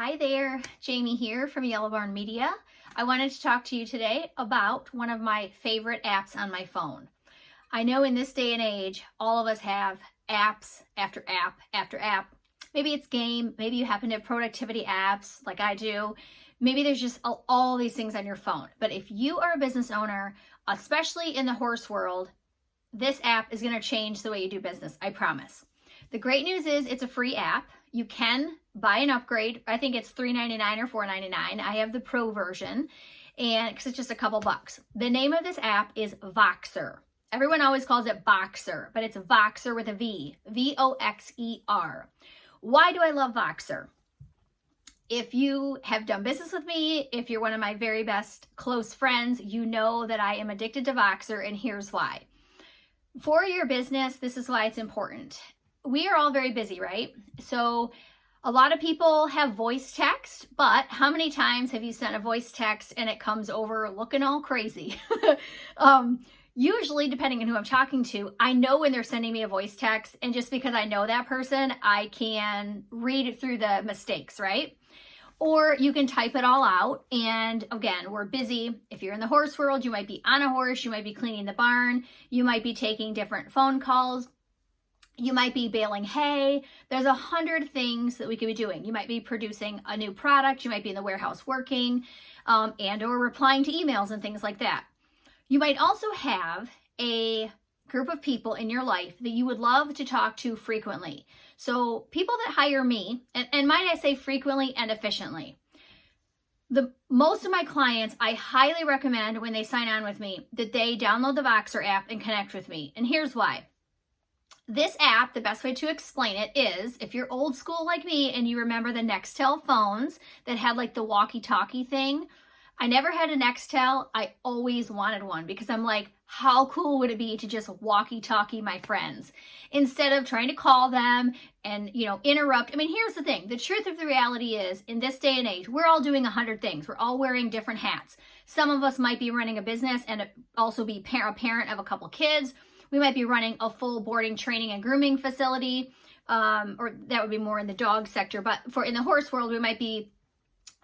Hi there, Jamie here from Yellow Barn Media. I wanted to talk to you today about one of my favorite apps on my phone. I know in this day and age, all of us have apps after app after app. Maybe it's game, maybe you happen to have productivity apps like I do. Maybe there's just all these things on your phone. But if you are a business owner, especially in the horse world, this app is going to change the way you do business, I promise. The great news is it's a free app. You can buy an upgrade. I think it's $3.99 or $4.99. I have the pro version, and because it's just a couple bucks. The name of this app is Voxer. Everyone always calls it Boxer, but it's Voxer with a V. V-O-X-E-R. Why do I love Voxer? If you have done business with me, if you're one of my very best close friends, you know that I am addicted to Voxer, and here's why. For your business, this is why it's important. We are all very busy, right? So a lot of people have voice text, but how many times have you sent a voice text and it comes over looking all crazy? Usually, depending on who I'm talking to, I know when they're sending me a voice text, and just because I know that person, I can read through the mistakes, right? Or you can type it all out. And again, we're busy. If you're in the horse world, you might be on a horse, you might be cleaning the barn, you might be taking different phone calls. You might be baling hay. There's 100 things that we could be doing. You might be producing a new product. You might be in the warehouse working and or replying to emails and things like that. You might also have a group of people in your life that you would love to talk to frequently. So people that hire me, and might I say frequently and efficiently. Most of my clients, I highly recommend when they sign on with me that they download the Voxer app and connect with me. And here's why. This app, the best way to explain it is, if you're old school like me and you remember the Nextel phones that had like the walkie-talkie thing, I never had a Nextel. I always wanted one because I'm like, how cool would it be to just walkie-talkie my friends instead of trying to call them and, interrupt. I mean, here's the thing. The truth of the reality is, in this day and age, we're all doing 100 things. We're all wearing different hats. Some of us might be running a business and also be a parent of a couple kids. We might be running a full boarding, training, and grooming facility, or that would be more in the dog sector. But in the horse world, we might be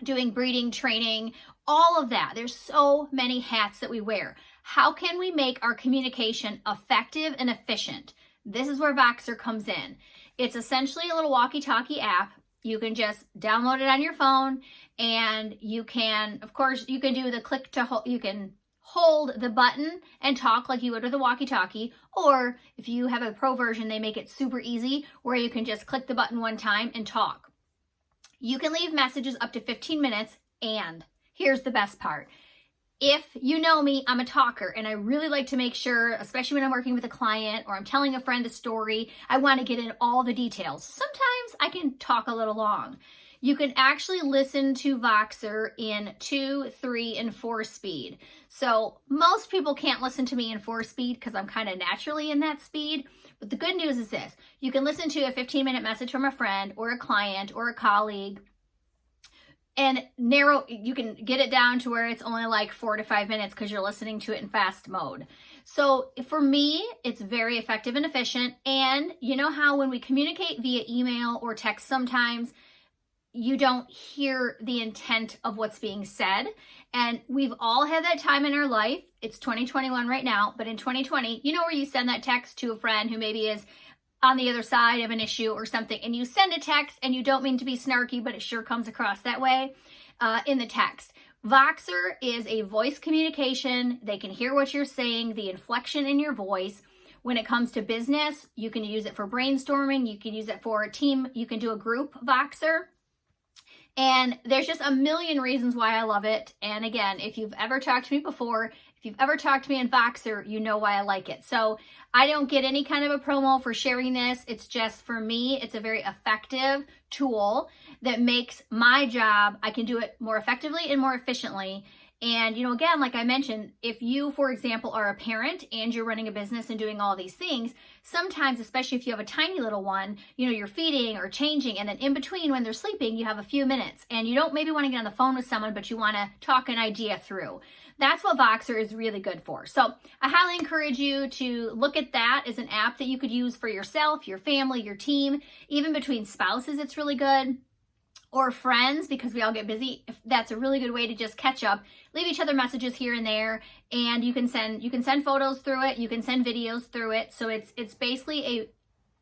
doing breeding, training, all of that. There's so many hats that we wear. How can we make our communication effective and efficient? This is where Voxer comes in. It's essentially a little walkie-talkie app. You can just download it on your phone, and you can, of course, you can do the click to hold. You can hold the button and talk like you would with a walkie-talkie, or if you have a pro version, they make it super easy where you can just click the button one time and talk. You can leave messages up to 15 minutes, and here's the best part. If you know me, I'm a talker, and I really like to make sure, especially when I'm working with a client or I'm telling a friend a story, I want to get in all the details. Sometimes I can talk a little long. You can actually listen to Voxer in 2, 3, and 4 speed. So most people can't listen to me in 4 speed because I'm kind of naturally in that speed. But the good news is this. You can listen to a 15-minute message from a friend or a client or a colleague and you can get it down to where it's only like 4 to 5 minutes because you're listening to it in fast mode. So for me, it's very effective and efficient. And you know how when we communicate via email or text sometimes, you don't hear the intent of what's being said. And we've all had that time in our life. It's 2021 right now, but in 2020, where you send that text to a friend who maybe is on the other side of an issue or something, and you send a text and you don't mean to be snarky, but it sure comes across that way in the text. Voxer is a voice communication. They can hear what you're saying, the inflection in your voice. When it comes to business, you can use it for brainstorming. You can use it for a team. You can do a group Voxer. And there's just a million reasons why I love it. And again, if you've ever talked to me before, if you've ever talked to me in Voxer, you know why I like it. So I don't get any kind of a promo for sharing this. It's just, for me, it's a very effective tool that makes my job, I can do it more effectively and more efficiently. And, again, like I mentioned, if you, for example, are a parent and you're running a business and doing all these things, sometimes, especially if you have a tiny little one, you're feeding or changing, and then in between when they're sleeping, you have a few minutes and you don't maybe want to get on the phone with someone, but you want to talk an idea through. That's what Voxer is really good for. So I highly encourage you to look at that as an app that you could use for yourself, your family, your team, even between spouses, it's really good. or friends, because we all get busy. That's a really good way to just catch up, leave each other messages here and there, and you can send photos through it, you can send videos through it. So it's basically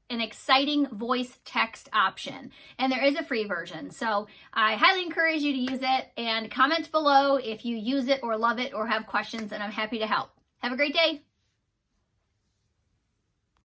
an exciting voice text option, and there is a free version. So I highly encourage you to use it, and comment below if you use it or love it or have questions, and I'm happy to help. Have a great day.